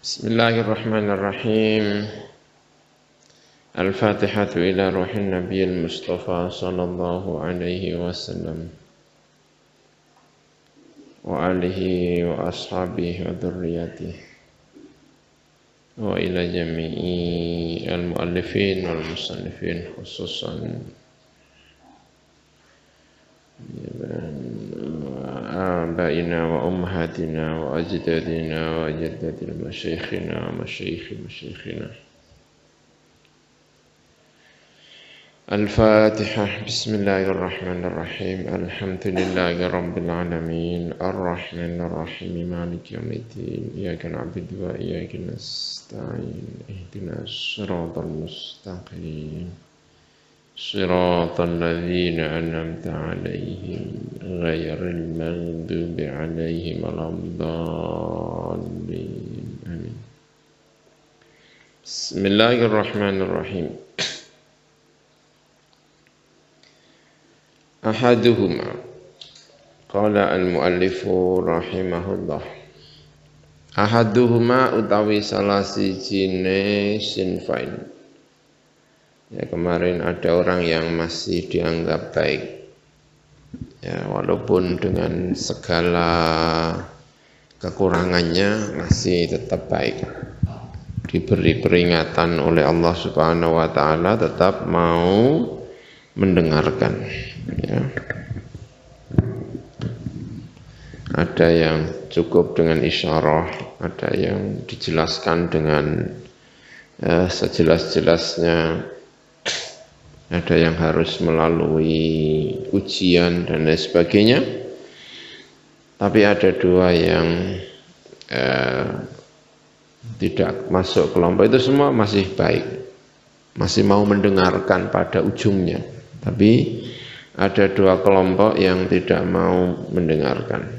Bismillahirrahmanirrahim. Al-Fatihatu ila ruhin Nabiyil Mustafa sallallahu alaihi wasallam wa alihi wa ashabihi wa dhurriyyatihi wa ila jami'i al-muallifin wal musannifin khususan abaina wa ummahatina wa ajdadina wa ajdadil masyayikhina wa masyayikh-masyayikhina. Al-Fatihah. Bismillahirrahmanirrahim. Alhamdulillahi rabbil alamin. Ar-Rahmanir Rahim. Maliki yaumiddin. Iyyaka na'budu wa iyyaka nasta'in. Ihdinas siratal mustaqim. Siratal ladzina an'amta 'alaihim ghairil maghdubi 'alaihim waladdallin. Amin. Bismillahirrahmanirrahim. Ahaduhuma, qala al-muallifu rahimahullah. Ahaduhuma utawi salah sijine sinfain. Ya, kemarin ada orang yang masih dianggap baik, ya, walaupun dengan segala kekurangannya masih tetap baik, diberi peringatan oleh Allah Subhanahu wa Ta'ala, tetap mau mendengarkan, ya. Ada yang cukup dengan isyarah, ada yang dijelaskan dengan sejelas-jelasnya, ada yang harus melalui ujian dan lain sebagainya. Tapi ada dua yang tidak masuk kelompok itu, semua masih baik, masih mau mendengarkan pada ujungnya. Tapi ada dua kelompok yang tidak mau mendengarkan.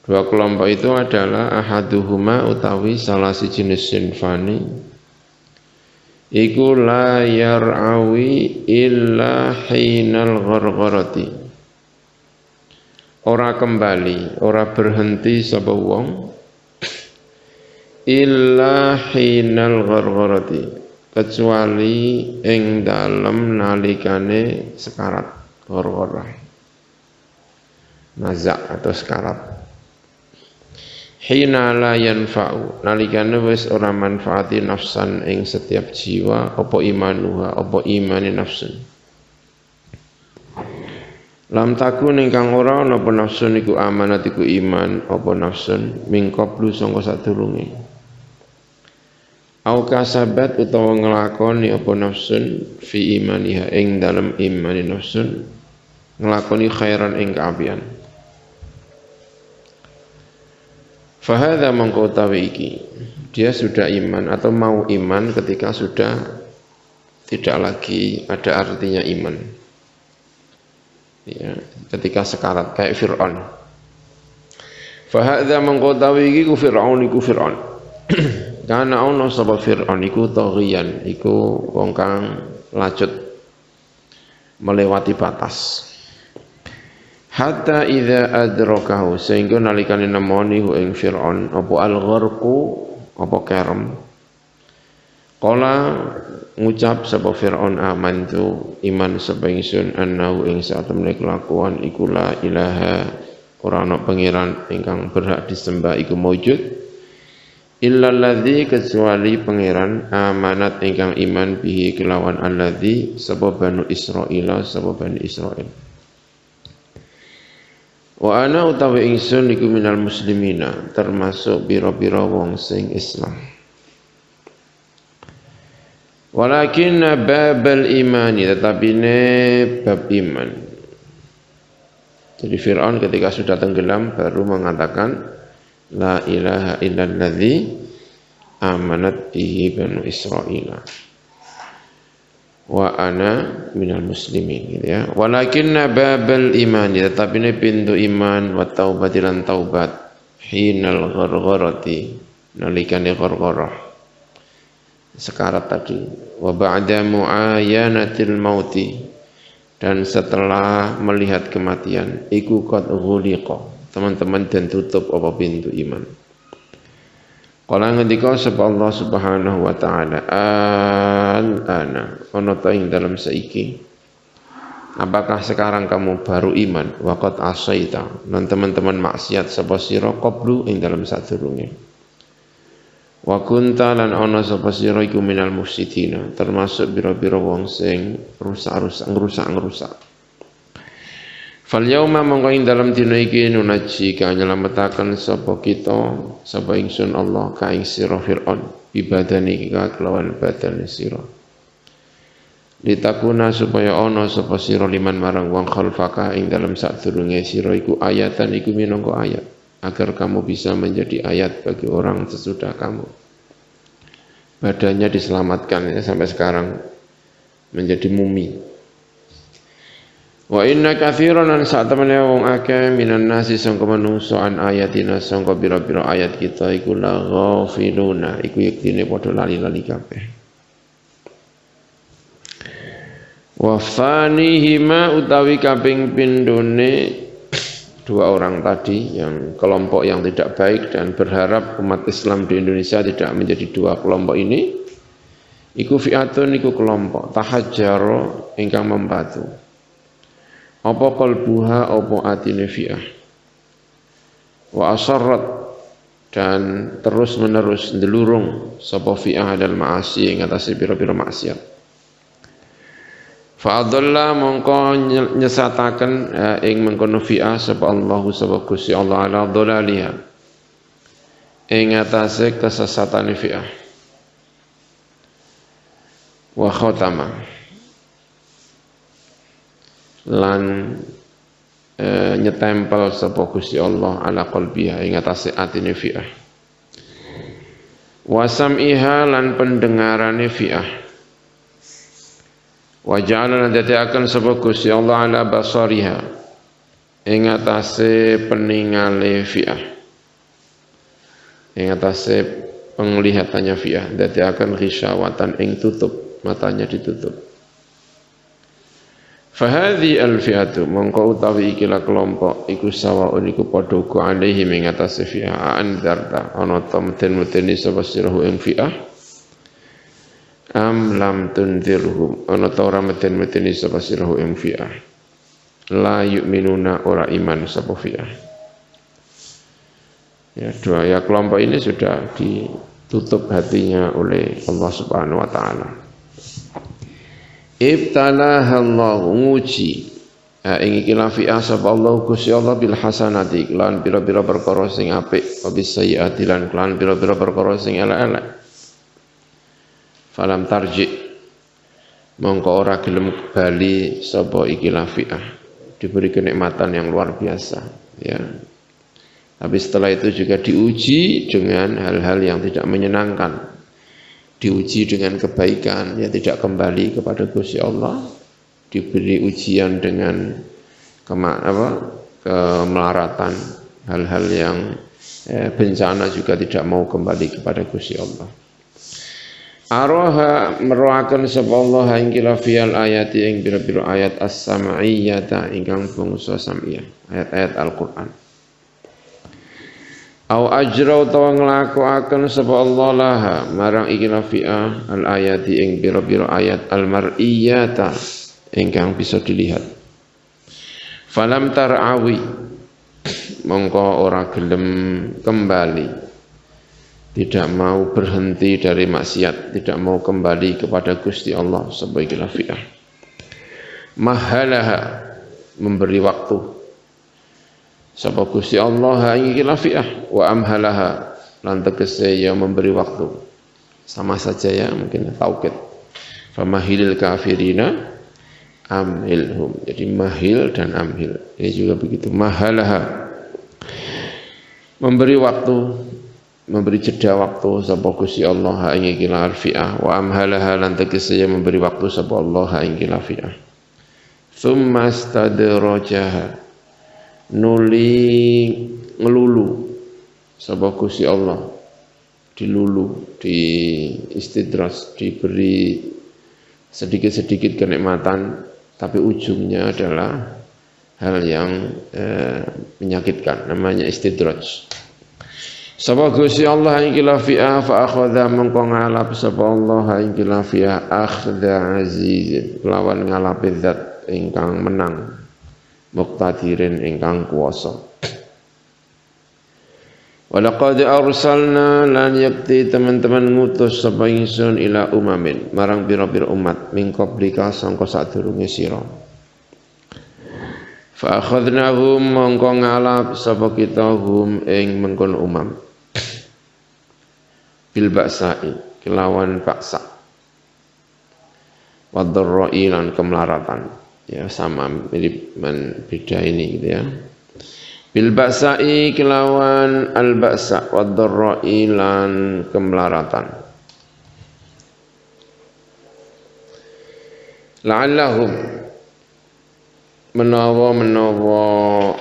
Dua kelompok itu adalah ahaduhuma utawi salah siji jenis sinfani iku la yar'awi illa hinal ghargharati. Ora kembali, ora berhenti sapa wong illa hinal ghargharati, kecuali ing dalem nalikane sekarat, ghargharah, nazak atau sekarat. Hina la yanfa'u, nalikane wis ora manfaati nafsan ing setiap jiwa apa imanuha, apa imane nafsun. Lam takun ingkang ora ana apa nafsun iku amanat iku iman apa nafsun min qablu sangka sadurunge. Au kasabat utawa nglakoni apa nafsun fi imaniha ing dalem imane nafsun, nglakoni khairan ing kaapian. Fahadha mengkotawi iki, dia sudah iman atau mau iman ketika sudah tidak lagi ada artinya iman, ya, ketika sekarat kayak Fir'aun. Fahadha mengkotawi iki ku Fir'aun iku Fir'aun. Karena ono sapa Fir'aun iku taghiyan, iku wong kang lacut melewati batas. Hatta idza adrakahu, sehingga nalikane nemoni hu ing Fir'aun apa al-gharqu, apa kerem. Qala ngucap sapa Fir'aun amantu, iman sapa ingsun annahu ing sak temene kelakuan iku la ilaha, ora ana pangeran ingkang berhak disembah iku maujud illa alladzi, kecuali pangeran amanat ingkang iman bihi kelawan alladzi sapa banu Israil, sapa bani Israil. Wa ana utawi ingsun iku minal muslimina, termasuk bira-bira wong sing Islam. Walakin babal imani, tetapi ne bab iman. Jadi Fir'aun ketika sudah tenggelam baru mengatakan la ilaha illalladzi amanat bihi banu Israil wa ana minal muslimin, gitu ya. Walakinna babal iman, tetapi ini pintu iman wa taubatilan taubat hinal ghargharati, nalikane ghargharah sekarat tadi, wa ba'da muayanatil mauti, dan setelah melihat kematian iku qad ghuliqa, teman-teman, dan tutup apa pintu iman. Kala ngendika sapa Allah Subhanahu wa taala, "Al-ana ana ta ing dalam saiki. Apakah sekarang kamu baru iman? Waqad asaita." Lan teman-teman maksiat sapa sira qablu ing dalam sadurunge. Wa kunta lan ana sapa sira iku minal mufsidina, termasuk bira-bira wong sing ngrusak. Fal yauma mongko ing dalam dina iki nunaji ka nyelametaken sapa kita sapa ingsun Allah ka ing sira Fir'aun bibadani ka kelawan badan sira. Ditakuna supaya ana sapa sira liman marang wong khalfaka ing dalam sadurunge sira iku ayatan iku minangka ayat agar kamu bisa menjadi ayat bagi orang sesudah kamu. Badannya diselamatkan ya, sampai sekarang menjadi mumi. Wa inna katsiran lan sak temene wong akeh minan nasi sangka manungsa an ayatina sangka pira-pira ayat kita iku la ghafiluna iku yektine padha lali-lali kabeh. Wa fanihima utawi kaping pindhone dua orang tadi yang kelompok yang tidak baik dan berharap umat Islam di Indonesia tidak menjadi dua kelompok ini iku fi'atun iku kelompok tahajjaro ingkang membatu. Apa qalbuha apa atine fi'ah wa asarrat dan terus menerus ndelurung sapa fi'ah dal ma'asi ing atase pira-pira maksiat fa adalla mongko nyesataken ing mengkono fi'ah sapa Allah sapa Gusti Allah ala dhalaliha ing atase kesesatane fi'ah wa khatama lan nyetempel sapa Gusti Allah ala qalbiha ing atase atine fi'ah wa sam'iha lan pendengarane fi'ah wa ja'ala lan dadiaken sapa Gusti Allah ala basariha ing atase peningale fi'ah ing atase penglihatannya fi'ah dadiaken ghisyawatan ing tutup matanya ditutup. Fahadhi al-fi'atu mongko utawi ikilah kelompok iku sawaun iku padha uga alaihi ing atase fi'ah andarta ana ta meden-medeni sapa sirahu ing fi'ah am lam tunzirhum ana ta ora meden-medeni sapa sirahu ing fi'ah la yu'minuna ora iman sapa fi'ah. Ya, dua ya kelompok ini sudah ditutup hatinya oleh Allah Subhanahu wa taala. Ibtalah Allah nguji ing iki lafi'ah sapa Allah Gusti Allah bil hasanati lan pira-pira perkara sing apik wa bis sayyiati lan lan pira-pira perkara sing elek-elek. Falam tarji mongko ora gelem bali sapa iki lafi'ah diberi kenikmatan yang luar biasa ya. Tapi setelah itu juga diuji dengan hal-hal yang tidak menyenangkan. Diuji dengan kebaikan, ya tidak kembali kepada Gusti Allah, diberi ujian dengan kemelaratan, hal-hal yang bencana juga tidak mau kembali kepada Gusti Allah. Aroha meruakan sapa Allah ing kilafiyal ayati ing pira-pira ayat as-sam'iyyata ingkang bangsa sam'iyah, ayat-ayat Al-Qur'an. Au ajrau tawa nglakoaken sapa Allah laha marang iki lafi'ah al ayati ing pira-pira ayat al mar'iyata ingkang bisa dilihat. Falam tar'awi mongko ora gelem kembali, tidak mau berhenti dari maksiat, tidak mau kembali kepada Gusti Allah sapa iki lafi'ah. Mahalaha memberi waktu sapa Gusti Allah ing iki lafi'ah wa amhalaha lan tegese ya memberi waktu sama saja ya mungkin taukid famahilil kafirina amhilhum jadi mahil dan amhil ini juga begitu mahalaha memberi waktu memberi jeda waktu sapa Gusti Allah ing iki lafi'ah wa amhalaha lan tegese ya memberi waktu sapa Allah ing iki lafi'ah tsumma stadrajaha nuli ngelulu sapa Gusti Allah dilulu di istidras diberi sedikit-sedikit kenikmatan tapi ujungnya adalah hal yang menyakitkan namanya istidraj Sapa Gusti Allah ing kilafia fa akhadha mengko ngalap sapa Allah ing kilafia akhda azizin lawan ngalapi zat ingkang menang muqtadirin ingkang kuwasa. Walaqad arsalna lan yakti teman-teman ngutus sapa ingsun ila umamin marang pira-pira umat min qablika sangka sadurunge sira. Fa akhadnahum mongko ngalap sapa kita hum ing mengkono umam. Bil ba'sa'i kelawan baksa wadharra'i lan kemlaratan ya sama mirip beda ini gitu ya. Bil ba'sa'i kelawan al ba'sa wadharra'i lan kemlaratan la'allahum menawa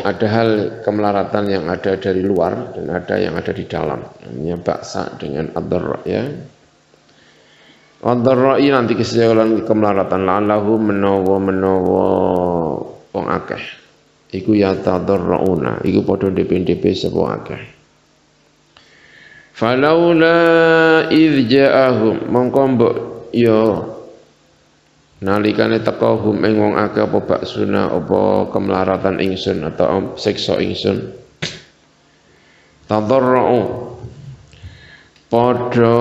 ada hal kemelaratan yang ada dari luar dan ada yang ada di dalam, namanya baksa dengan ad-dharra ya. Ad-dharra nanti kesejalan kemelaratan la'allahu menawa wong akeh iku ya tadarrauna iku padha ndep-ndep sapa akeh. Falaula idz ja'ahum mongko mbok ya nalikane teka hum ing wong akeh apa baksuna apa kemelaratan ingsun atau siksa ingsun tadarra'u padha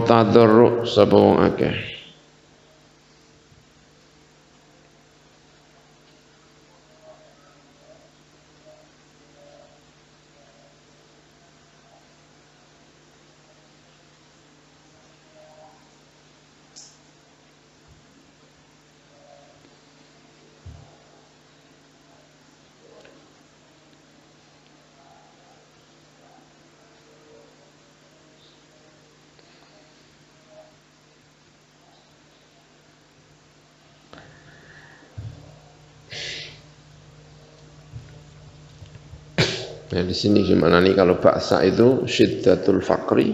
tadarru sapa wong akeh. Nah, di sini gimana nih kalau baksa itu syiddatul fakri,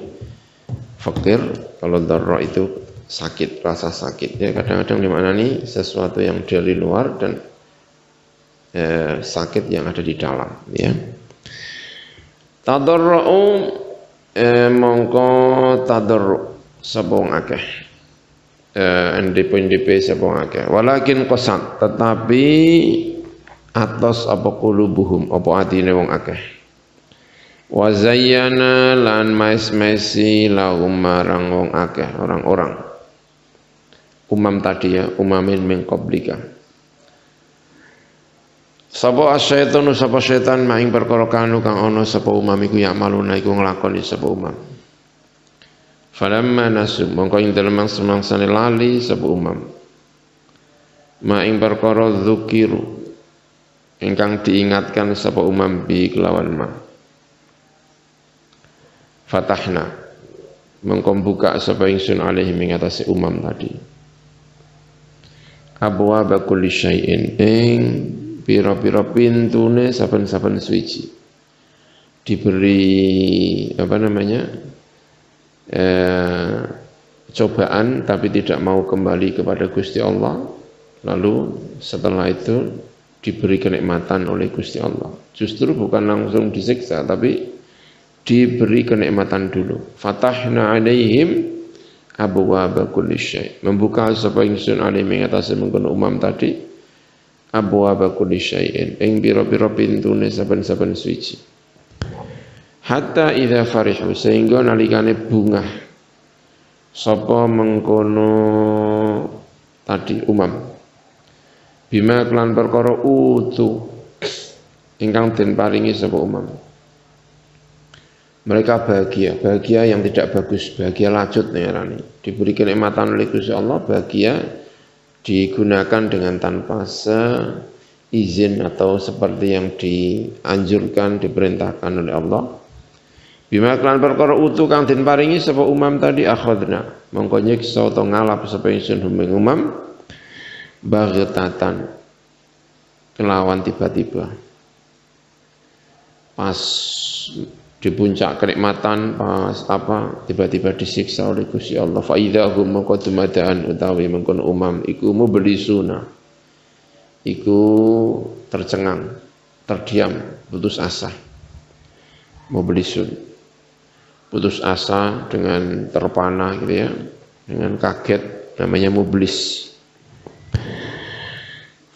fakir, kalau dharra itu sakit, rasa sakit. Ya kadang-kadang gimana nih sesuatu yang dari luar dan sakit yang ada di dalam. Ya. Tadarra'u mongko tadarru sapa wong akeh. NDP sapa wong akeh. Walakin qasat tetapi atos apa qulubuhum apa atine wong akeh. Wa zayyana lan mais-maisi lahum marang wong akeh orang-orang umam tadi ya umamin min qablika. Sapa asyaitonu sapa setan maing perkara kanu kang ana sapa umam iku ya maluna iku nglakoni sapa umam. Falamma nasu mongko ing dalem semangsane lali sapa umam. Maing perkara dzukiru ingkang diingatkan sapa umam bi kelawan ma. Fatahna mengko buka sapa ingsun alaihi ing atase umam tadi. Abwaaba kulli syai'in ing pira-pira pintune saben-saben suci. Diberi apa namanya? Cobaan tapi tidak mau kembali kepada Gusti Allah. Lalu setelah itu diberi kenikmatan oleh Gusti Allah. Justru bukan langsung disiksa, tapi diberi kenikmatan dulu. Fatahna alaihim abwaaba kulli syai'. Membuka sapa ingsun alaihim ing atase mengkono umam tadi abwaaba kulli syai'in ing pira-pira pintune saben-saben suci. Hatta idza farihu sehingga nalikane bungah sapa mengkono tadi umam bima kelan perkara utu ingkang den paringi sapa umam. Mereka bahagia yang tidak bagus, bahagia lacut ngerani. Diberi kenikmatan oleh Gusti Allah, bahagia digunakan dengan tanpa seizin atau seperti yang dianjurkan, diperintahkan oleh Allah. Bima kelan perkara utu kang den paringi sapa umam tadi akhadna, mongko nyiksa utawa ngalap sapa ingsun humeng umam baghtatan kelawan tiba-tiba. Pas di puncak kenikmatan pas apa tiba-tiba disiksa oleh Gusti Allah. Fa idzahum mongko dumadaan utawi mengkono umam iku mublisuna. Iku tercengang, terdiam, putus asa. Mublisun. putus asa, dengan terpana gitu ya, dengan kaget, namanya mublis.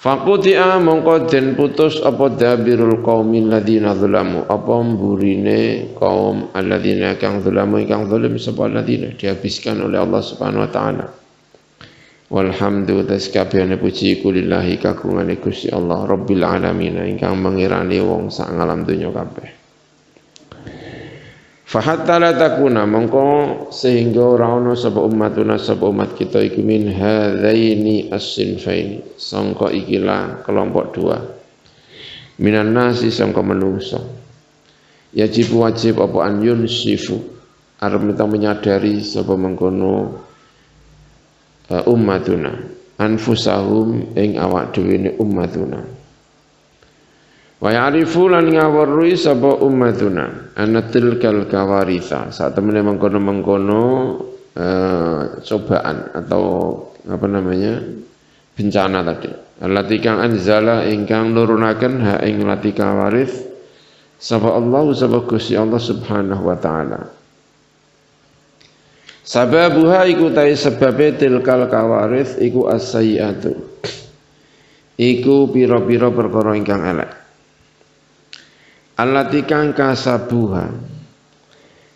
Faquti'a mongko den putus apa dabirul qaumil ladzina zalamu, apa mburine kaum alladzina kang zalamu kang zalim sapa alladzina dihabiskan oleh Allah Subhanahu wa taala. Walhamdu taskabehane puji kulillahi kagungane Gusti Allah Rabbil alamin ingkang mangirani wong sak ngalam donya kabeh. Fahatta la takuna mongko sehingga ora ana sapa umatuna sapa umat kita iku min hadzaini as-sinfaini sangka ikilah kelompok dua minan nasi sangka menungso wajib apa an yunsifu arep kita menyadari sapa mengkono ummatuna anfusahum ing awak dhewe ummatuna wa ya'rifu lan ngaweruhi sapa ummatuna anatilkal kawaritha saat temene mengkono-mengkono cobaan atau apa namanya bencana tadi allati kang anzala ingkang nurunaken ha ing lati kawarith sapa Allah sapa Gusti Allah Subhanahu wa taala. Sababuha iku ta'i sebabe tilkal kawarith iku as-sayyi'atu iku pira-pira perkara ingkang elek allati kang kasabuha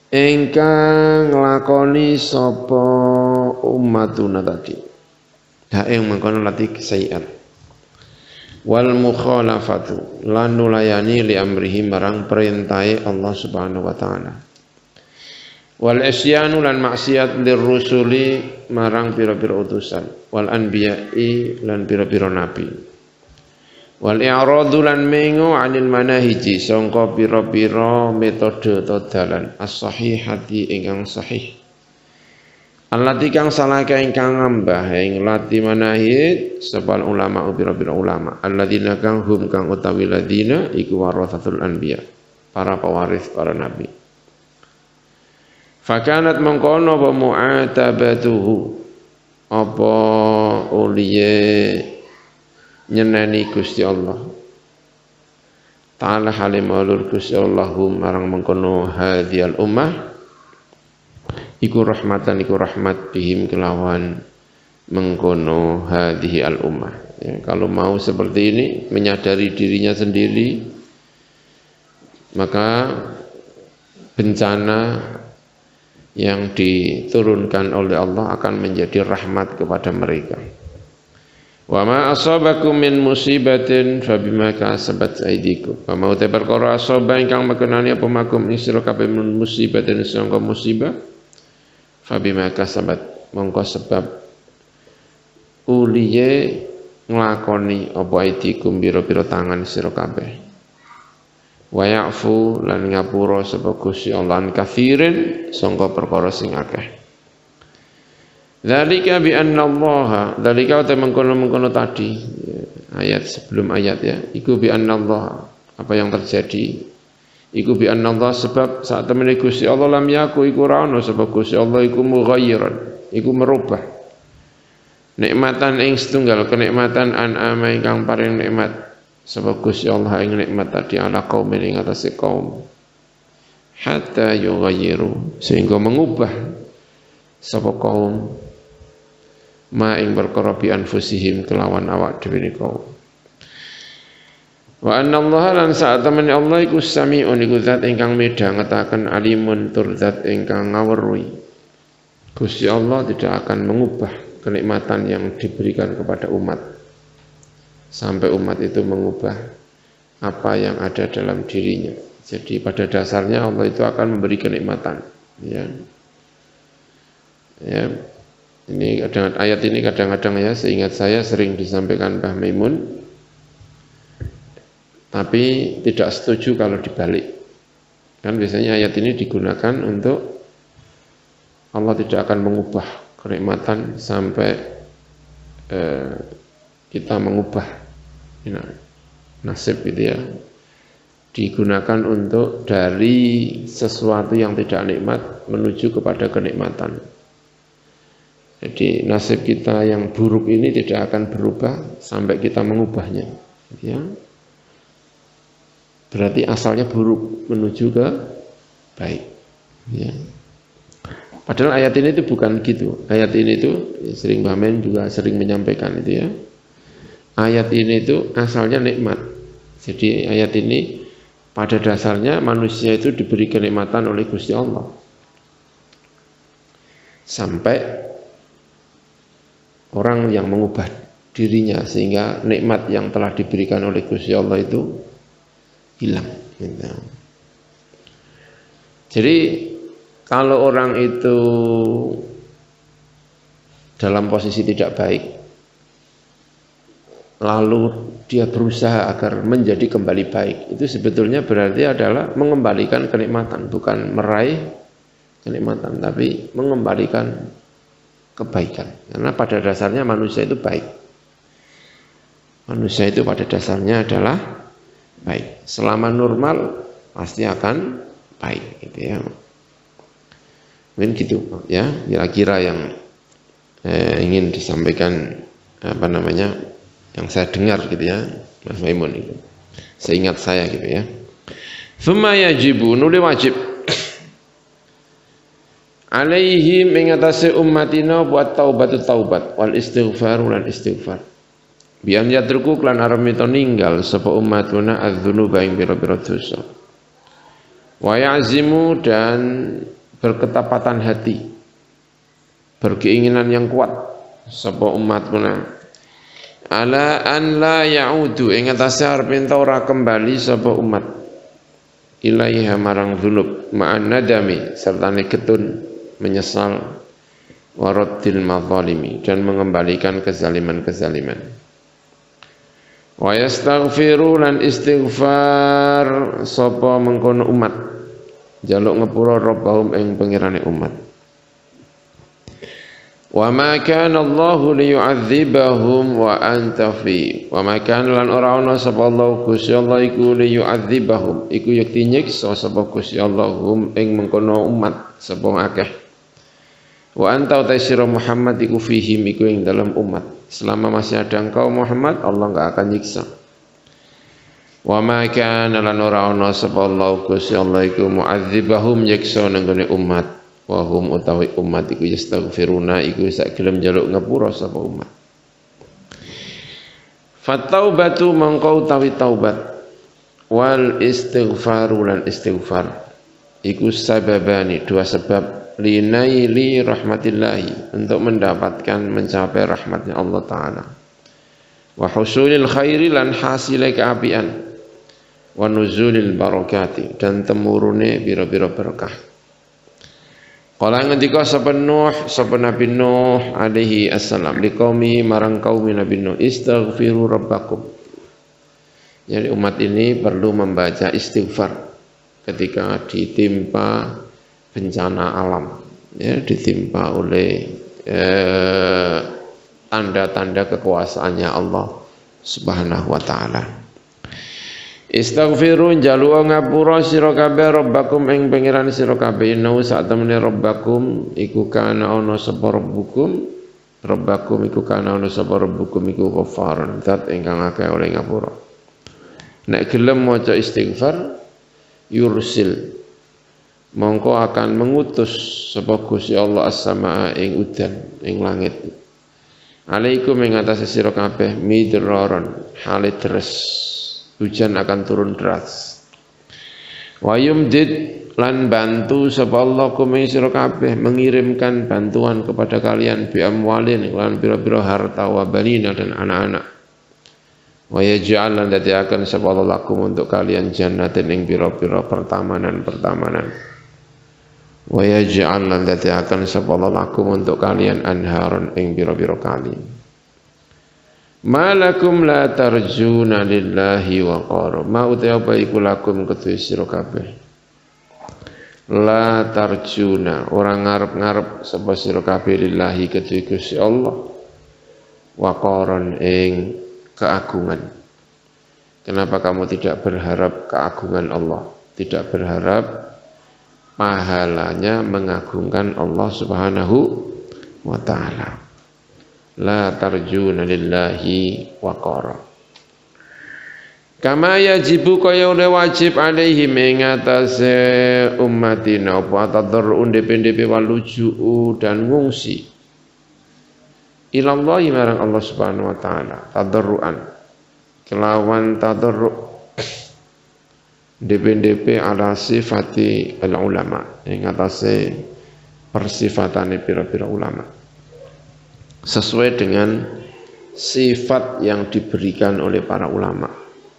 ingkang nglakoni sapa ummatuna tadi ha ing mengkono lati sayiat wal mukhalafatu lan nulayani li amrihi marang perintahe Allah Subhanahu wa taala wal isyanu lan maksiat lirrusuli marang pira-pira utusan wal anbiya'i lan pira-pira nabi wal i'radu lan mengo anil manahiji sangka pira-pira metode dalan as-sahihati ingkang sahih allati kang salaka ingkang ngambah ing lati manahid sepal ulama pira-pira ulama alladzina kang hum kang utawi ladina iku warathatul anbiya para pewaris para nabi fakanat mengkono apa mu'atabatuhu apa uliye nyeneni Gusti Allah ta'ala halim alur Gusti Allahum marang mengkono hadhiyal ummah iku rahmatan iku rahmat bihim kelawan mengkono hadhihi al ummah ya, kalau mau seperti ini menyadari dirinya sendiri maka bencana yang diturunkan oleh Allah akan menjadi rahmat kepada mereka. Wa ma asabakum min musibatin fabima kasabat aydikum. Wa ma uta perkara asaba ingkang mekenani apa makum ing sira kabeh min musibatin sangka musibah fabima kasabat mongko sebab uliye nglakoni apa aydikum biro-biro tangan sira kabeh. Wa ya'fu lan ngapura sapa Gusti Allah katsirin sangka perkara sing akeh. Dzalika bi anna Allah, dzalika mengkono-mengkono tadi ayat sebelum ayat ya, iku bi anna Allah, apa yang terjadi iku bi anna Allah sebab saat temene Gusti Allah lam yaku iku ora ana sebab Gusti Allah iku mughayyiran, iku merubah nikmatan ing setunggal kenikmatan an'ama ingkang paring nikmat sebab Gusti Allah ing nikmat tadi ala kaum ing atase kaum hatta yughayyiru sehingga mengubah sapa kaum ma ing perkara bi anfusihim kelawan awak dhewe niku wa anna Allah lan saat temene Allah iku samiun iku zat ingkang midhangetaken alimun tur zat ingkang ngaweruhi Gusti Allah tidak akan mengubah kenikmatan yang diberikan kepada umat sampai umat itu mengubah apa yang ada dalam dirinya. Jadi pada dasarnya Allah itu akan memberi kenikmatan ya. Ya. Ini ayat ini kadang-kadang ya seingat saya sering disampaikan Mbah Maimun, tapi tidak setuju kalau dibalik. Kan biasanya ayat ini digunakan untuk Allah tidak akan mengubah kenikmatan sampai kita mengubah nasib gitu ya. Digunakan untuk dari sesuatu yang tidak nikmat menuju kepada kenikmatan. Jadi nasib kita yang buruk ini tidak akan berubah sampai kita mengubahnya. Ya. Berarti asalnya buruk menuju ke baik. Ya. Padahal ayat ini itu bukan gitu. Ayat ini itu sering Mbah Men juga sering menyampaikan itu ya. Ayat ini itu asalnya nikmat. Jadi ayat ini pada dasarnya manusia itu diberi kenikmatan oleh Gusti Allah. Sampai orang yang mengubah dirinya sehingga nikmat yang telah diberikan oleh Gusti Allah itu hilang. Gitu. Jadi kalau orang itu dalam posisi tidak baik, lalu dia berusaha agar menjadi kembali baik, itu sebetulnya berarti adalah mengembalikan kenikmatan, bukan meraih kenikmatan, tapi mengembalikan kebaikan. Karena pada dasarnya manusia itu baik. Manusia itu pada dasarnya adalah baik. Selama normal pasti akan baik, gitu ya. Mungkin gitu ya, kira-kira yang ingin disampaikan yang saya dengar gitu ya, Mas Maimun itu. Seingat saya gitu ya. Tsumma yajibu nuli wajib alaihi mengatasi ummatina buat taubat wal istighfar lan istighfar. Bian yatruku klan aramita ninggal sapa ummatuna adzunuba ing pira-pira dosa. Wa ya'zimu dan berketapatan hati, berkeinginan yang kuat sapa umatuna ala an la ya'udu ing atase arep ora kembali sapa umat ilaiha marang dzunub ma'an nadami sertane getun menyesal waraddil madzalimi dan mengembalikan kezaliman-kezaliman wa yastaghfiru lan istighfar sapa mengkono umat jaluk ngepura rabbahum ing pengirane umat. Wa ma kana Allahu liyu'adzibahum wa anta fi. Wa ma kana lan ora ana sapa Allah Gusti Allah iku liyu'adzibahum iku yakti nyiksa sapa Gusti Allahum ing mengkono umat sapa akeh. Wa anta tasyira Muhammad iku fihim iku ing dalam umat. Selama masih ada engkau Muhammad, Allah enggak akan nyiksa. Wa ma kana lan ora ana sapa Allah Gusti Allah iku mu'adzibahum nyiksa nang gone umat wa hum utawi umat iku yastaghfiruna iku sak gelem njaluk ngapura sapa umat. Fataubatu mangko utawi taubat wal istighfaru lan istighfar iku sababani dua sebab linaili rahmatillahi untuk mendapatkan mencapai rahmatnya Allah Ta'ala wa husulil khairi lan hasilai keapian wa nuzulil barakati dan temurune bira-bira berkah. Qala ngendika sapa Nuh sapa Nabi Nuh alaihi assalam liqaumi marang kaum Nabi Nuh istaghfiru rabbakum. Jadi umat ini perlu membaca istighfar ketika ditimpa bencana alam, ya, ditimpa oleh tanda-tanda kekuasaannya Allah Subhanahu wa taala. Istaghfiru njaluk ngapura sira kabeh rabbakum ing pangeran sira kabeh innahu sak temene rabbakum iku kana ana sapa rabbakum iku kana ana sapa rabbukum iku ghafaran zat ingkang akeh oleh ngapura. Nek gelem maca istighfar yursil mongko akan mengutus sapa Gusti Allah as-samaa ing udan ing langit. Alaikum ing atase sira kabeh midraron hale deres. Hujan akan turun deras. Wa yumdid lan bantu sapa Allah kumeng sira kabeh mengirimkan bantuan kepada kalian bi amwalin lan pira-pira harta wa banina dan anak-anak. Wa yaj'al lan dadiaken sapa Allah lakum untuk kalian jannatin ing pira-pira pertamanan-pertamanan. Wa yaj'al lan dadiaken sapa Allah lakum untuk kalian anharon ing pira-pira kali. Malakum la tarjuna lillahi wa qara. Ma uta apa iku lakum kedue sira kabeh. La tarjuna orang ngarep-ngarep sapa sira kabeh lillahi kedue Gusti Allah. Wa qaran ing keagungan. Kenapa kamu tidak berharap keagungan Allah? Tidak berharap pahalanya mengagungkan Allah Subhanahu wa taala. La tarjuna lillahi waqara. Kama yajibu kaya oleh wajib alaihim ing atase ummatina apa tadarruun DP waluju'u dan ngungsi ilallahi marang Allah Subhanahu wa taala tadarruan kelawan tadarru DP ala sifati al ulama ing atase persifatane pira-pira ulama sesuai dengan sifat yang diberikan oleh para ulama.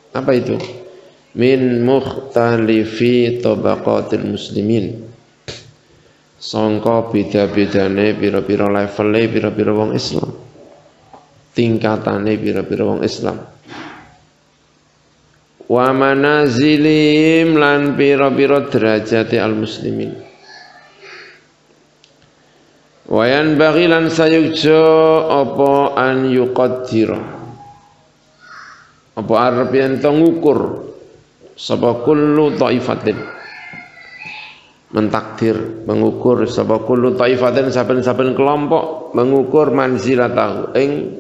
Apa itu? Min mukhtalifi tabaqatil muslimin. Sangka beda-bedane pira-pira levele pira-pira wong Islam. Tingkatane pira-pira wong Islam. Wa manazilihim lan pira-pira derajate al-muslimin. Wa yanbaghi lan sayukja apa an yuqaddira. Apa arep yen to ngukur sapa kullu thaifatin. Mentakdir, mengukur sapa kullu thaifatin saben-saben kelompok mengukur manzilatahu ing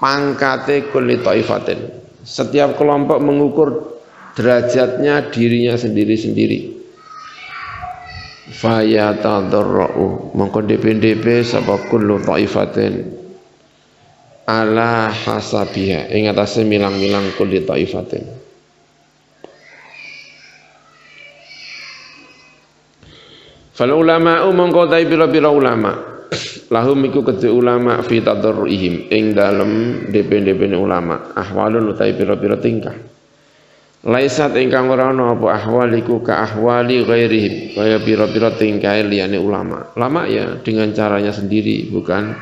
pangkate kulli thaifatin. Setiap kelompok mengukur derajatnya dirinya sendiri-sendiri. Fayatadarra'u mongko DP sapa kullu thaifatin ala hasabiha ing atase milang-milang kulli thaifatin. Fal ulama'u mongko ta pira-pira ulama lahum iku kedhe ulama fi tadarruihim ing dalem DP ulama ahwalun utai pira-pira tingkah laisat ingkang ora ana apa ahwal iku ka ahwali ghairihim kaya pira-pira tingkah liyane ulama ya dengan caranya sendiri bukan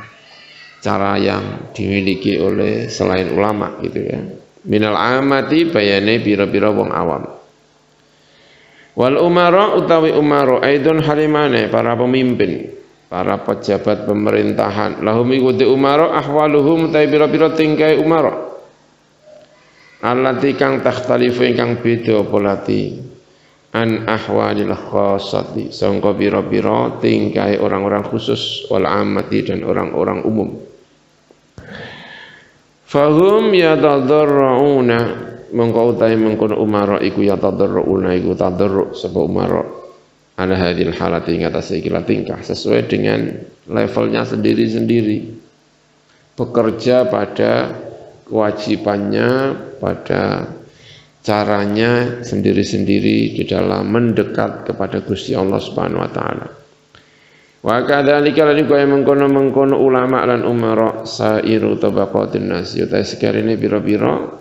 cara yang dimiliki oleh selain ulama gitu ya minal amati bayane pira-pira wong awam wal umara utawi umara aidon halimane para pemimpin para pejabat pemerintahan lahum iku de umara ahwaluhum ta pira-pira tingkai umara allati kang takhtalifu ingkang beda apa lati an ahwalil khassati sangka pira-pira tingkai orang-orang khusus wal ammati dan orang-orang umum fahum yatadarrauna mengko utahe mengkono umara iku yatadarrauna iku tadarru sapa umara ala hadil halati ing atase iki tingkah sesuai dengan levelnya sendiri-sendiri bekerja pada kewajibannya pada caranya sendiri-sendiri di dalam mendekat kepada Gusti Allah Subhanahu wa taala. Wa kadzalika lan kaya mengkono ulama lan umara sairu tabaqatin nas ya sekarene pira-pira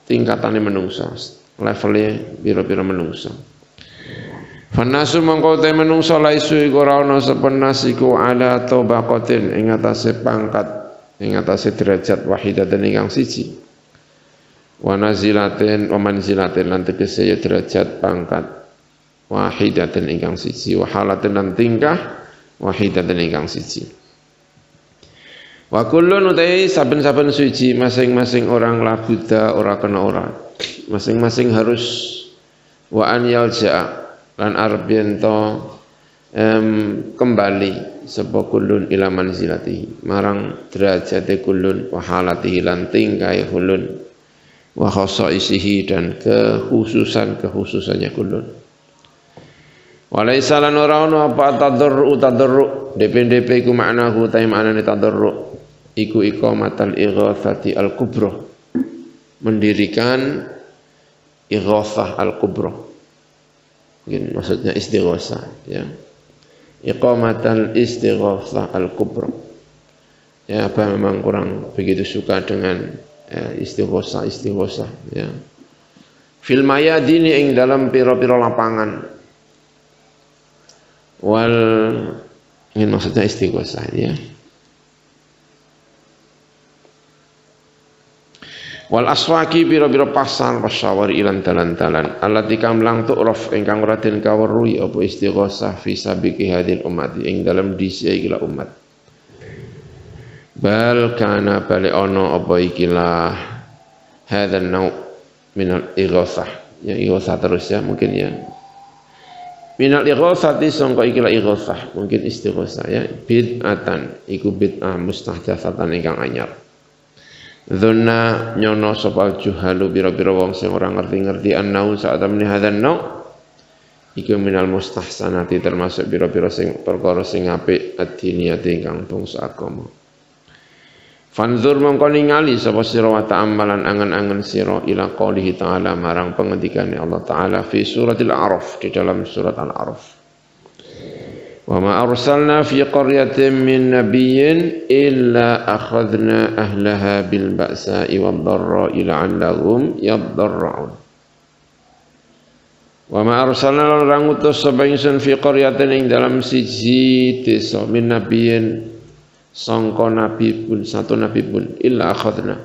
tingkatane menungsa levelnya biro-biro menungso. Fanasu mongko te menungso laisu iku ora ana sepenasiku ala tabaqatin ing atase pangkat ing atase derajat wahidatan ingkang siji. Wa nazilatin wa manzilatin lan tegese ya derajat pangkat wahidatan ingkang siji wa halatin lan tingkah wahidatan ingkang siji. Wa kullun utai saben-saben suci masing-masing orang labuda ora kena ora. Masing-masing harus wa an yalja lan arep yen to kembali sapa kullun ila manzilatihi marang derajate kullun wa halatihi lan tingkae kullun wa khasaisihi dan kekhususannya kullun. Walaisa lan ora ono apa tadarru DP iku maknahu ta maknane tadarru iku iqamatal ighatsati al-kubra mendirikan ighatsah al-kubra mungkin maksudnya istighosah ya iqamatal istighatsah al-kubra ya apa memang kurang begitu suka dengan istighosah ya fil mayadini ing dalam pira-pira lapangan wal ingin maksudnya istighosah ya wal aswaki biro-biro pasar wasyawari ilan talan-talan allati kamlang tu'raf ingkang ora den kaweruhi apa istighosah fi sabiqi hadil umat ing dalam disi ikilah umat bal kana bali ono apa ikilah hadzal nau' minal ighatsah ya ighatsah terus ya mungkin ya minal ighatsati sangka ikilah ighatsah mungkin istighosah ya bid'atan iku bid'ah mustahdatsatan ingkang anyar Dzunna nyono sapa juhalu bira-bira wong sing ora ngerti-ngerti annau saat temene hadan nau iku minal mustahsanati termasuk bira-bira sing perkara sing apik ad-diniyati ingkang bangsa agama. Fanzur mongko ningali sapa sira wa ta'ammalan angen-angen sira ila qoulihi ta'ala marang pengendikane Allah Ta'ala fi suratil A'raf di dalam surat Al-A'raf. Wa ma arsalna fi qaryatin min nabiyyin illa akhadna ahlaha bil ba'sa'i wad dharra'i la'allahum yadharra'un. Wa ma arsalna lan ngutus sapa ingsun fi qaryatin ing dalam siji desa min nabiyyin sangka nabi pun satu nabi pun illa akhadna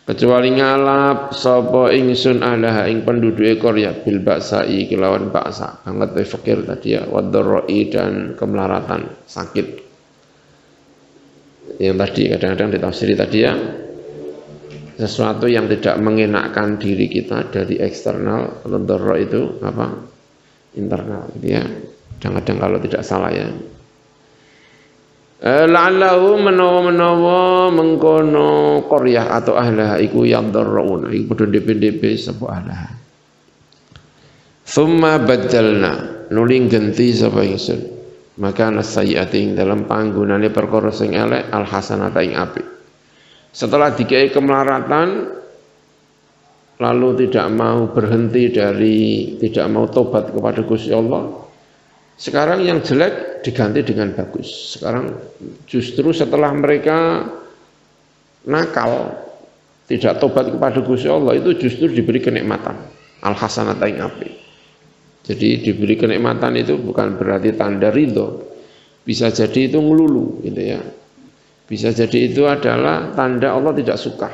kecuali ngalap sapa ingsun alaha ing penduduke qarya bil ba'sa'i kelawan baksa banget fakir tadi ya wadharra'i dan kemelaratan sakit yang tadi kadang-kadang ditafsiri tadi ya sesuatu yang tidak mengenakkan diri kita dari eksternal. Wadharra itu apa internal gitu ya kadang-kadang kalau tidak salah ya. La'allahu menawa mengkono qaryah atau ahlah iku yadharraun iku padha dhewe-dhewe sapa ahlah. Tsumma badalna nuling ganti sapa ingsun maka nasayati dalam panggonane perkara sing elek al hasanata ing apik. Setelah dikei kemelaratan lalu tidak mau berhenti dari tidak mau tobat kepada Gusti Allah. Sekarang yang jelek diganti dengan bagus. Sekarang justru setelah mereka nakal, tidak tobat kepada Gusti Allah, itu justru diberi kenikmatan. Al-hasanata ing apik. Jadi diberi kenikmatan itu bukan berarti tanda ridho. Bisa jadi itu ngelulu gitu ya. Bisa jadi itu adalah tanda Allah tidak suka.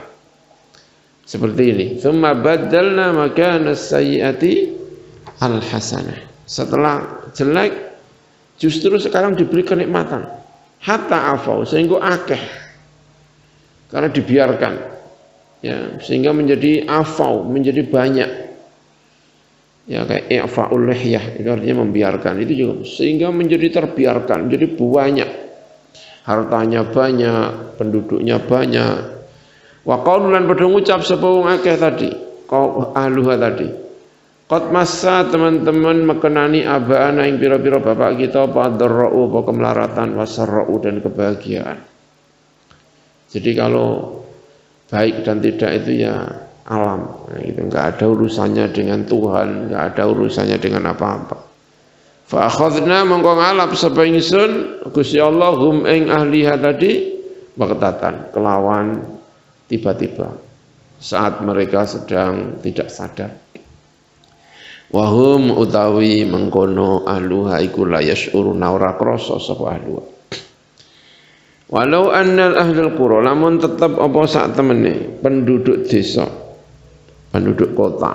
Seperti ini. Tsumma baddalna makana sayyiati al-hasanah. Setelah jelek justru sekarang diberi kenikmatan hatta afau sehingga akeh karena dibiarkan ya sehingga menjadi afau menjadi banyak ya kayak i'faul lihyah itu artinya membiarkan itu juga sehingga menjadi terbiarkan menjadi banyak hartanya banyak penduduknya banyak wa qaululan padha ngucap sapa wong akeh tadi kau ahluha tadi qad massa teman-teman mekenani abaana ing pira-pira bapak kita apa dharra'u apa kemelaratan wasarra'u dan kebahagiaan. Jadi kalau baik dan tidak itu ya alam. Nah, itu enggak ada urusannya dengan Tuhan, enggak ada urusannya dengan apa-apa. Fa akhadna mongko ngalap sapa ingsun Gusti Allah hum ing ahliha tadi baghtatan kelawan tiba-tiba saat mereka sedang tidak sadar. Wahum utawi mengkono ahluha iku la yash'uruna ora krasa sapa ahluha. Walau annal ahlul qura lamun tetep apa sak temene penduduk desa penduduk kota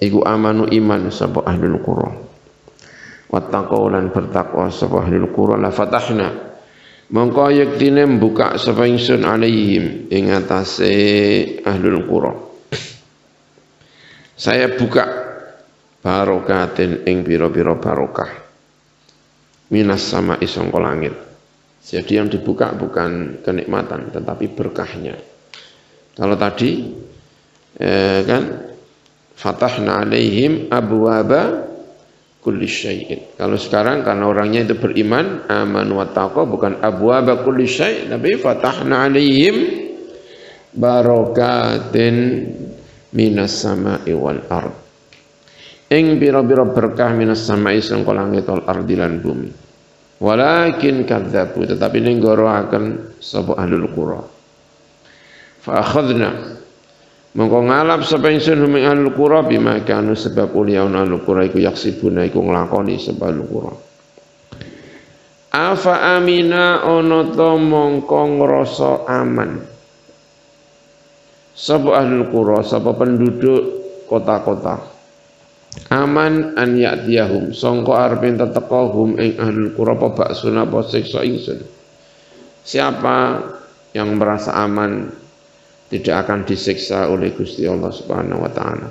iku amanu iman sapa ahlul qura wattaqau lan bertakwa sapa ahlul qura la fatahna mongko yektine mbuka sapa ingsun alaihim ing atase ahlul qura saya buka barokatin ing pira-pira barokah minas sama sangka langit. Jadi yang dibuka bukan kenikmatan tetapi berkahnya. Kalau tadi kan fatahna alaihim abwaba kulli syai'in. Kalau sekarang karena orangnya itu beriman aman wa taqwa bukan abwaba kulli syai' tapi fatahna alaihim barokatin minas sama'i wal ard. Ing bira-bira berkah minas sama'i sangka langit wal ardi lan bumi. Walakin kadzabu tetapi ning goroaken sapa ahlul qura. Fa akhadna mongko ngalap sapa ingsun ing ahlul qura bima kanu sebab uliyaun ahlul qura iku yaksibuna iku nglakoni sapa ahlul qura. Afa amina ana ta mongko ngrasa aman. Sapa ahlul qura sapa penduduk kota-kota. Aman an ya'tiyahum sangka arep teteka hum ing ahlul qura apa baksuna apa siksa ingsun. Siapa yang merasa aman tidak akan disiksa oleh Gusti Allah Subhanahu wa taala.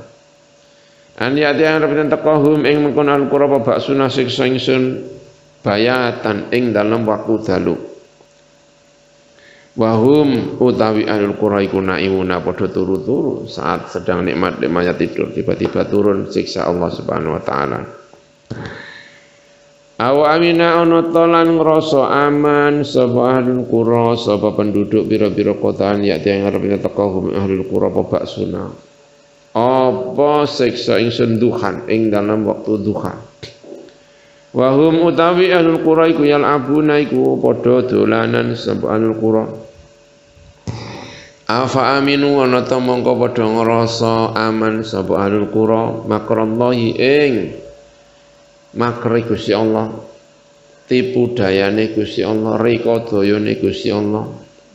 An ya'tiyahum arep teteka hum ing mengkon ahlul qura apa baksuna siksa ingsun bayatan ing dalam waktu dalu. Wahum utawi ahlul qura iku naimuna padha turu-turu saat sedang nikmat-nikmatnya tidur, tiba-tiba turun siksa Allah Subhanahu wa taala. Awa amina ana tolan ngrasa aman sapa ahlul qura, sapa penduduk pira-pira kotaan ya teng arep teko ahlul qura apa baksuna. Apa siksa ingsun duhan ing dalam waktu duha. Wahum utawi ahlul qura iku yal'abuna iku padha dolanan sapa ahlul qura. Afa aminu ana ta mongko padha ngrasa aman sapa ahlul qura makrallahi ing makri Gusti Allah, tipu dayane Gusti Allah, reka dayane Gusti Allah.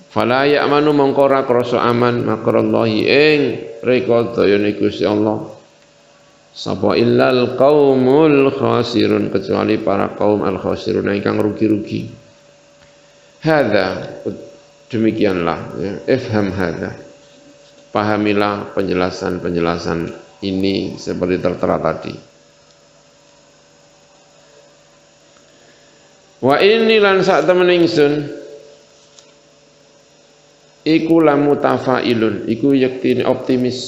Fala ya'manu mongko ora krasa aman makrallahi ing reka dayane Gusti Allah sapa illal qaumul khasirun, kecuali para kaum al khasirun ingkang rugi-rugi. Hadza demikianlah ya, ifham hadza, pahamilah penjelasan-penjelasan ini seperti tertera tadi. Wa inni lan sak temen ingsun iku lamu tafailun, iku yektine optimis,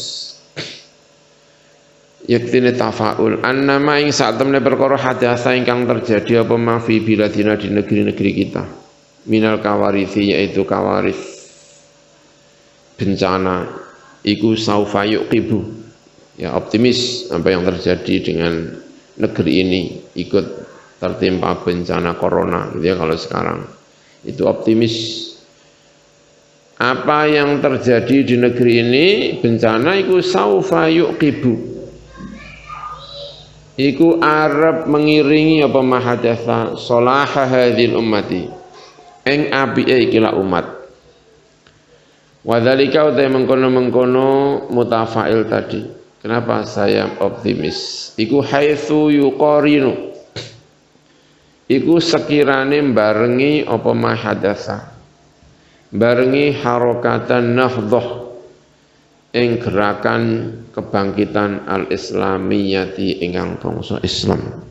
yektine tafaul annama ing sak temene perkara hadasa ingkang terjadi apa mafi biladina di negeri-negeri kita. Minal kawarisi yaitu kawaris bencana iku saufa yuqibu, ya optimis apa yang terjadi dengan negeri ini ikut tertimpa bencana corona gitu ya. Kalau sekarang itu optimis apa yang terjadi di negeri ini bencana iku saufa yuqibu, iku arep mengiringi apa mahadatsa salaha hadhil ummati eng apike ikilah umat. Wadzalika utai mengkono-mengkono mutafail tadi. Kenapa saya optimis? Iku haitsu yuqarinu, iku sekirane barengi apa mahadasa, barengi harokatan nahdhah ing gerakan kebangkitan al-islamiyati ingkang bangsa Islam.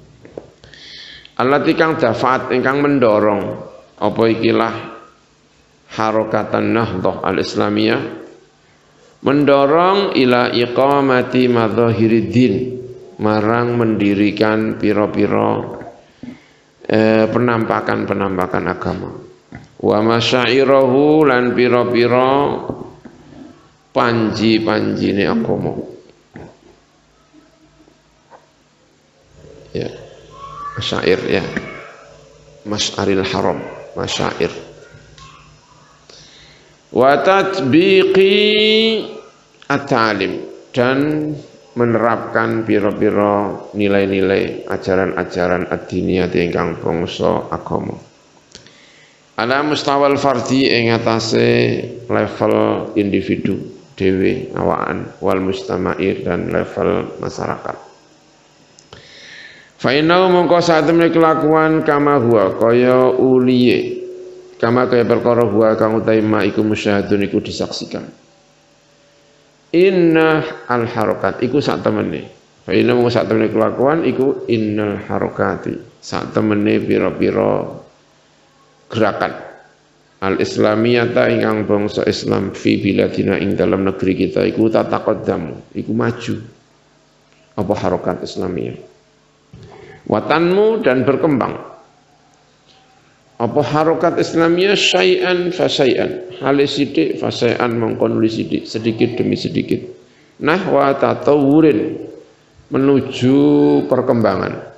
Allati kang dafaat ingkang mendorong apa ikilah harokatan nahdhah al-islamiyah, mendorong ila iqamati madzahiriddin, marang mendirikan pira-pira penampakan-penampakan agama, wa masyairahu lan pira-pira panji-panjine agama. Ya, masyair ya, Masy'aril Haram, masyair. Wa tatbiqi at-ta'lim, dan menerapkan pira-pira nilai-nilai ajaran-ajaran ad-diniyah ingkang bangsa agama. Ala mustawal fardhi ing atase level individu dhewe awakan, wal mustamair dan level masyarakat. Fa inna mongko sak temene kelakuan kama huwa kaya uliye, kama kaya perkara huwa kang utahe ma iku musyahadun iku disaksikan. Inna al harokat iku sak temene. Fa inna mongko sak temene kelakuan iku innal harokati, sak temene pira-pira gerakan al islamiyata ingkang bangsa Islam fi biladina ing dalam negeri kita iku tataqaddamu, iku maju apa harokat Islamiyah. Watanmu dan berkembang apa harokat Islamiyah syai'an fa syai'an, hale sithik fa syai'an mongko nuli sithik, sedikit demi sedikit, nahwa tatawurin menuju perkembangan,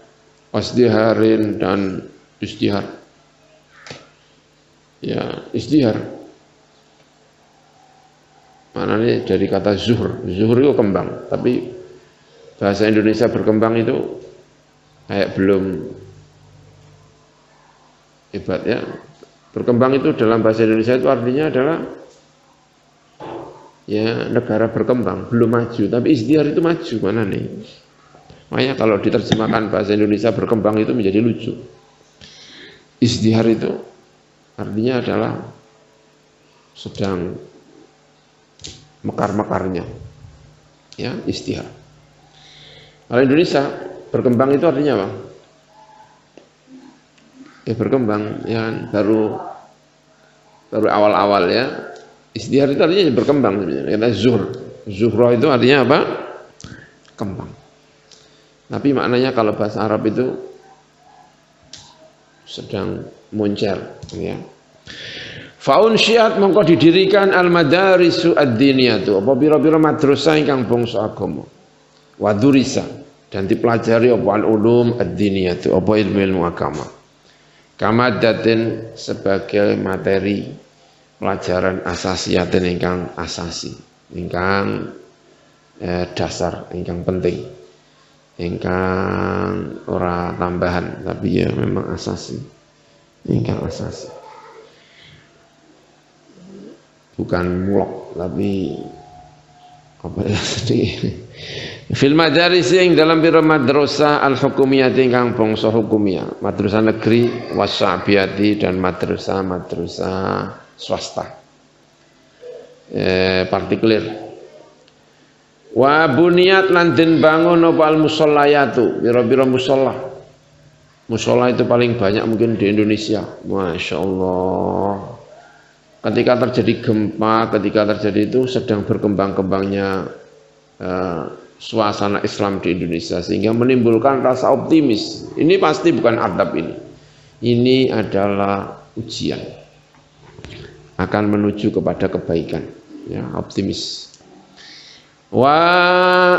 wasdiharin dan istihar. Ya, istihar maknanya dari kata zuhur, zuhur itu kembang, tapi bahasa Indonesia berkembang itu kayak belum hebat ya. Berkembang itu dalam bahasa Indonesia itu artinya adalah ya negara berkembang, belum maju, tapi izdihar itu maju, mana nih? Makanya kalau diterjemahkan bahasa Indonesia berkembang itu menjadi lucu. Izdihar itu artinya adalah sedang mekar-mekarnya, ya izdihar. Kalau Indonesia berkembang itu artinya apa? Ya berkembang, ya baru baru awal-awal ya. Izdihar itu artinya berkembang sebenarnya. Kita zuhra itu artinya apa? Kembang. Tapi maknanya kalau bahasa Arab itu sedang moncer ya. Faun syiat mongko didirikan al-madarisu ad-diniyatu apa pira-pira madrasah ingkang bangsa agama. Wa durisa dan dipelajari apa al-ulum ad-diniyatu apa ilmu agama. Kamadatin sebagai materi pelajaran asasiyatin ingkang asasi, ingkang dasar, ingkang penting. Ingkang ora tambahan tapi ya memang asasi. Ingkang asasi. Bukan mulok tapi apa ya sedih. Fil madaris yang dalam biro madrasah al-hukumiyah ingkang bangsa hukumiyah, madrasah negeri wasya'biyati dan madrasah swasta. Partikulir. Wa buniyat lan den bangun apa al-musallayatu, biro-biro musalla. Musalla itu paling banyak mungkin di Indonesia. Masya Allah. Ketika terjadi gempa, ketika terjadi itu sedang berkembang-kembangnya suasana Islam di Indonesia sehingga menimbulkan rasa optimis. Ini pasti bukan adab ini. Ini adalah ujian. Akan menuju kepada kebaikan. Ya, optimis. Wa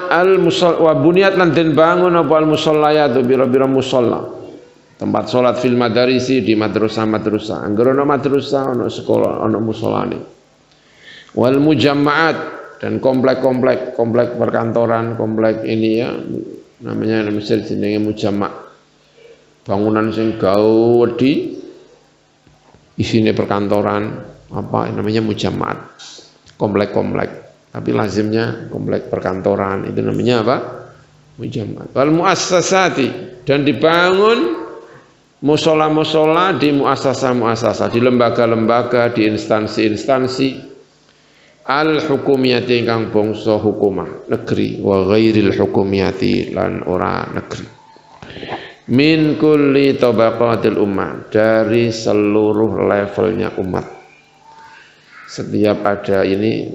buniyat lan den bangun apa al musallayatu bira-bira musalla. Tempat sholat fil madarisi di madrasah-madrasah. Angger ana madrasah, ana sekolah, ana musholane. Wal mujamma'at dan komplek perkantoran, komplek ini ya namanya Mesir jenenge mujamma'. Bangunan sing gawedi isine perkantoran apa namanya mujamma'at. Komplek-komplek. Tapi lazimnya komplek perkantoran itu namanya apa? Mujamma'at. Wal muassasati dan dibangun musola-musola di muasasah-muasasah, di lembaga-lembaga, di instansi-instansi al-hukumiyati ingkang bangsa hukumah negeri wa ghairil hukumiyati lan ora negeri. Min kulli tabaqatil ummah, dari seluruh levelnya umat. Setiap ada ini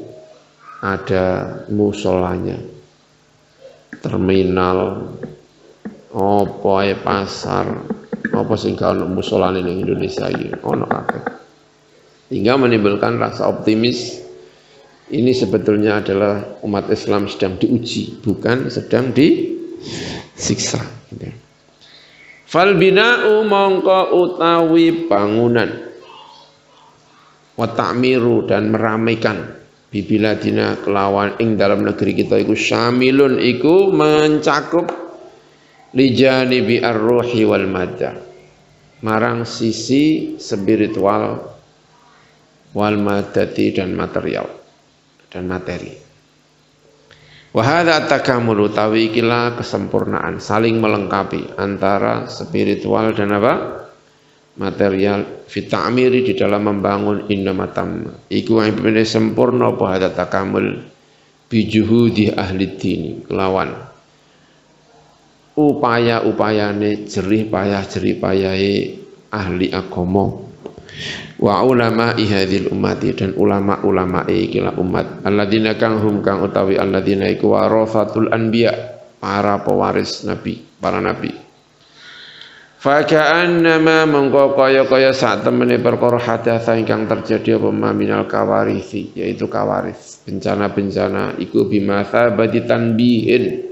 ada musolanya. Terminal opo pasar apa sing ono musolane ning Indonesia iki ono kabeh. Hingga menimbulkan rasa optimis. Ini sebetulnya adalah umat Islam sedang diuji, bukan sedang disiksa. Fal bina'u mongko utawi bangunan wa ta'miru dan meramaikan bibiladina kelawan ing dalam negeri kita iku syamilun iku mencakup lijanibi ar-ruhi wal madda, marang sisi spiritual wal madati dan material dan materi. Wa hadza takamulu tawi kila kesempurnaan, saling melengkapi antara spiritual dan apa? Material fi ta'miri di dalam membangun innamatam. Iku yang bener sempurna apa hadza takamul bi juhudi ahli dini, kelawan upaya-upayane jerih payahe ahli agama wa ulama ihadil ummati dan ulama-ulama ikilah umat alladzina kang hum kang utawi alladzina iku warasatul anbiya, para pewaris nabi, para nabi. Fa ka'annama mongko kaya-kaya sak temene perkara hadatsa ingkang terjadi apa minal kawarisi, yaitu kawaris, bencana-bencana iku bimasa badi tanbihin,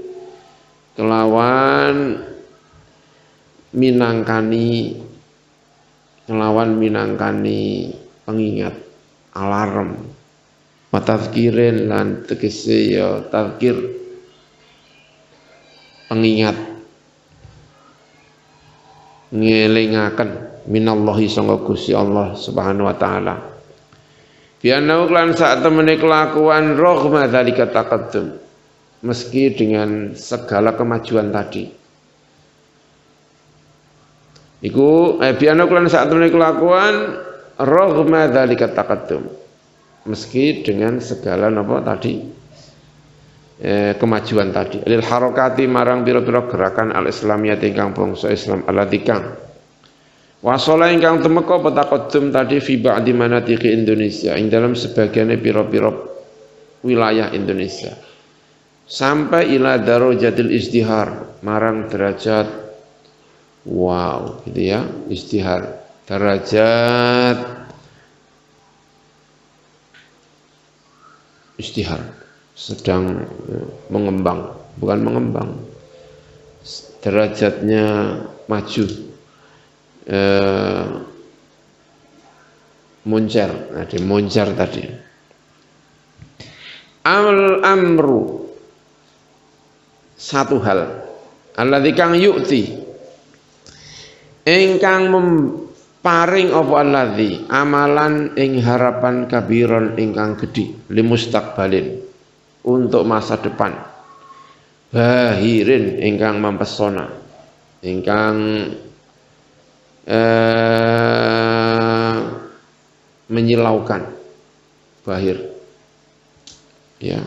kelawan minangkani pengingat, alarm, matazkirin lan tegese ya tazkir, pengingat, ngelingaken minallahi sangga Gusti Allah Subhanahu wa taala. Bianau lan sak temene kelakuan rohma dzalika taqaddum, meski dengan segala kemajuan tadi. Iku biana kulan saat temene kelakuan rohma dzalika taqaddum, meski dengan segala napa tadi kemajuan tadi. Lil harakati marang pira-pira gerakan al-islamiyah ingkang bangsa Islam allati kang Wasala ingkang temeka petaqaddum tadi fi ba'di manatiqi Indonesia ing dalam sebagiannya pira-pira wilayah Indonesia sampai ila darajatil izdihar marang derajat wow gitu ya, izdihar derajat izdihar sedang mengembang, bukan mengembang, derajatnya maju, moncer, ada moncer tadi. Amru satu hal, alladzi kang yu'ti ingkang paring apa alladzi amalan ing harapan kabiron ingkang gedhi limustaqbalin untuk masa depan bahirin ingkang mempesona ingkang menyilaukan bahir ya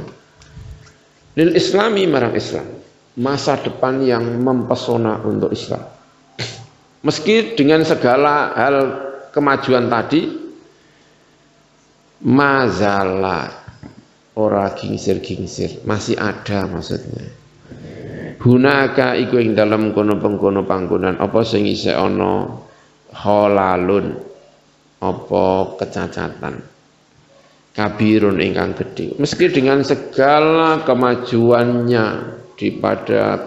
lil islami marang Islam, masa depan yang mempesona untuk Islam. Meski dengan segala hal kemajuan tadi mazala ora gingsir-gingsir, masih ada maksudnya. Hunaka iku ing dalam kono pengkono panggonan apa sing isih ana halalun apa kecacatan kabirun ingkang gedhe. Meski dengan segala kemajuannya di pada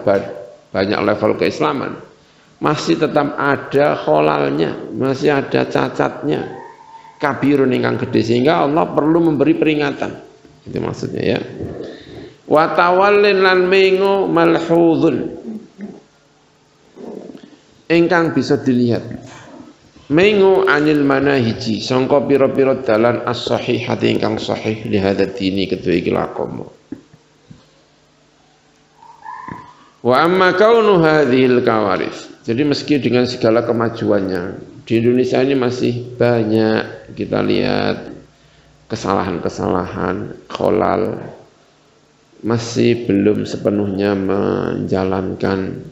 banyak level keislaman masih tetap ada halalnya, masih ada cacatnya, kabirun ingkang gedhe, sehingga Allah perlu memberi peringatan. Itu maksudnya ya. Wa tawallin lan mengo malhudun ingkang bisa dilihat mengo anil manahiji sangka pira-pira dalan as-sahihati ingkang sahih li hadzal dini kedua iki lakomo. Wa amma kaunu hadhil kawaris. Jadi meski dengan segala kemajuannya di Indonesia ini masih banyak kita lihat kesalahan-kesalahan, kholal, masih belum sepenuhnya menjalankan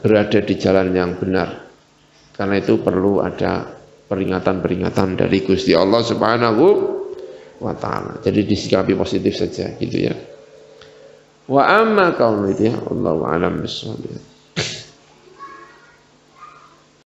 berada di jalan yang benar. Karena itu perlu ada peringatan-peringatan dari Gusti Allah Subhanahu wa ta'ala. Jadi disikapi positif saja gitu ya. Wa amma kaunu itu ya, Allahu a'lam bishawab.